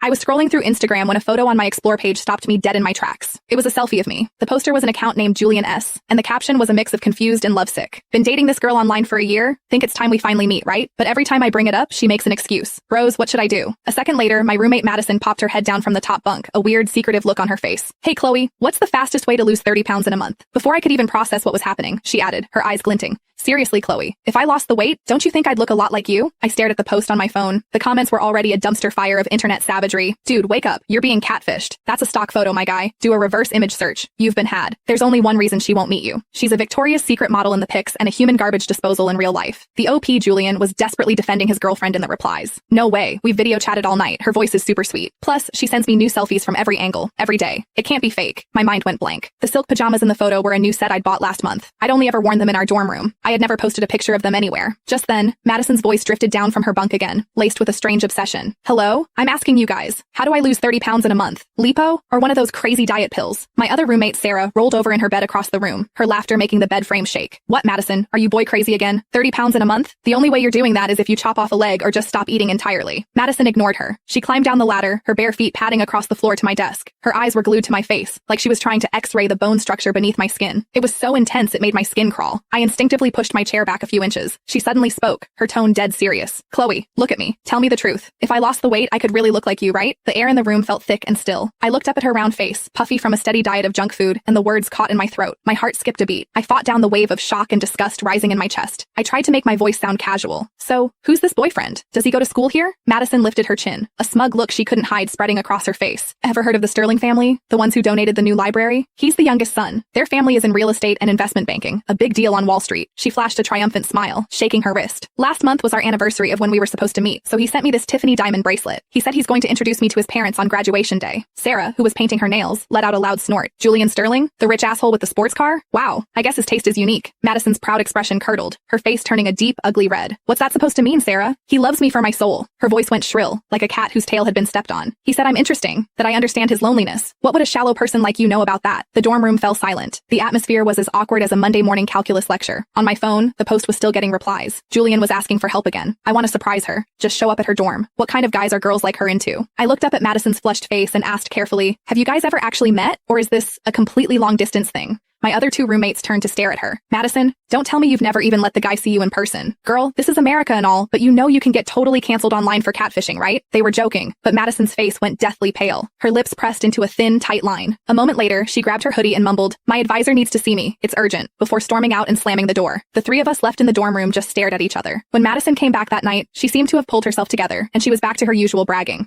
I was scrolling through Instagram when a photo on my Explore page stopped me dead in my tracks. It was a selfie of me. The poster was an account named Julian S., and the caption was a mix of confused and lovesick. Been dating this girl online for a year? Think it's time we finally meet, right? But every time I bring it up, she makes an excuse. Rose, what should I do? A second later, my roommate Madison popped her head down from the top bunk, a weird, secretive look on her face. Hey, Chloe, what's the fastest way to lose 30 pounds in a month? Before I could even process what was happening, she added, her eyes glinting. Seriously, Chloe, if I lost the weight, don't you think I'd look a lot like you? I stared at the post on my phone. The comments were already a dumpster fire of internet savagery. Dude, wake up. You're being catfished. That's a stock photo, my guy. Do a reverse image search. You've been had. There's only one reason she won't meet you. She's a Victoria's Secret model in the pics and a human garbage disposal in real life. The OP Julian was desperately defending his girlfriend in the replies. No way. We've video chatted all night. Her voice is super sweet. Plus, she sends me new selfies from every angle, every day. It can't be fake. My mind went blank. The silk pajamas in the photo were a new set I'd bought last month. I'd only ever worn them in our dorm room. I had never posted a picture of them anywhere. Just then, Madison's voice drifted down from her bunk again, laced with a strange obsession. Hello? I'm asking you guys, how do I lose 30 pounds in a month? Lipo? Or one of those crazy diet pills? My other roommate, Sarah, rolled over in her bed across the room, her laughter making the bed frame shake. What, Madison? Are you boy crazy again? 30 pounds in a month? The only way you're doing that is if you chop off a leg or just stop eating entirely. Madison ignored her. She climbed down the ladder, her bare feet padding across the floor to my desk. Her eyes were glued to my face, like she was trying to x-ray the bone structure beneath my skin. It was so intense it made my skin crawl. I instinctively pushed my chair back a few inches. She suddenly spoke, her tone dead serious. Chloe, look at me. Tell me the truth. If I lost the weight, I could really look like you, right? The air in the room felt thick and still. I looked up at her round face, puffy from a steady diet of junk food, and the words caught in my throat. My heart skipped a beat. I fought down the wave of shock and disgust rising in my chest. I tried to make my voice sound casual. So, who's this boyfriend? Does he go to school here? Madison lifted her chin, a smug look she couldn't hide spreading across her face. Ever heard of the Sterling family? The ones who donated the new library? He's the youngest son. Their family is in real estate and investment banking, a big deal on Wall Street. She flashed a triumphant smile, shaking her wrist. Last month was our anniversary of when we were supposed to meet, so he sent me this Tiffany diamond bracelet. He said he's going to introduce me to his parents on graduation day. Sarah, who was painting her nails, let out a loud snort. Julian Sterling? The rich asshole with the sports car? Wow, I guess his taste is unique. Madison's proud expression curdled, her face turning a deep, ugly red. What's that supposed to mean, Sarah? He loves me for my soul. Her voice went shrill, like a cat whose tail had been stepped on. He said I'm interesting, that I understand his loneliness. What would a shallow person like you know about that? The dorm room fell silent. The atmosphere was as awkward as a Monday morning calculus lecture. On my phone, the post was still getting replies. Julian was asking for help again. I want to surprise her. Just show up at her dorm. What kind of guys are girls like her into? I looked up at Madison's flushed face and asked carefully, have you guys ever actually met? Or is this a completely long-distance thing? My other two roommates turned to stare at her. Madison, don't tell me you've never even let the guy see you in person. Girl, this is America and all, but you know you can get totally canceled online for catfishing, right? They were joking, but Madison's face went deathly pale. Her lips pressed into a thin, tight line. A moment later, she grabbed her hoodie and mumbled, my advisor needs to see me. It's urgent, before storming out and slamming the door. The three of us left in the dorm room just stared at each other. When Madison came back that night, she seemed to have pulled herself together, and she was back to her usual bragging.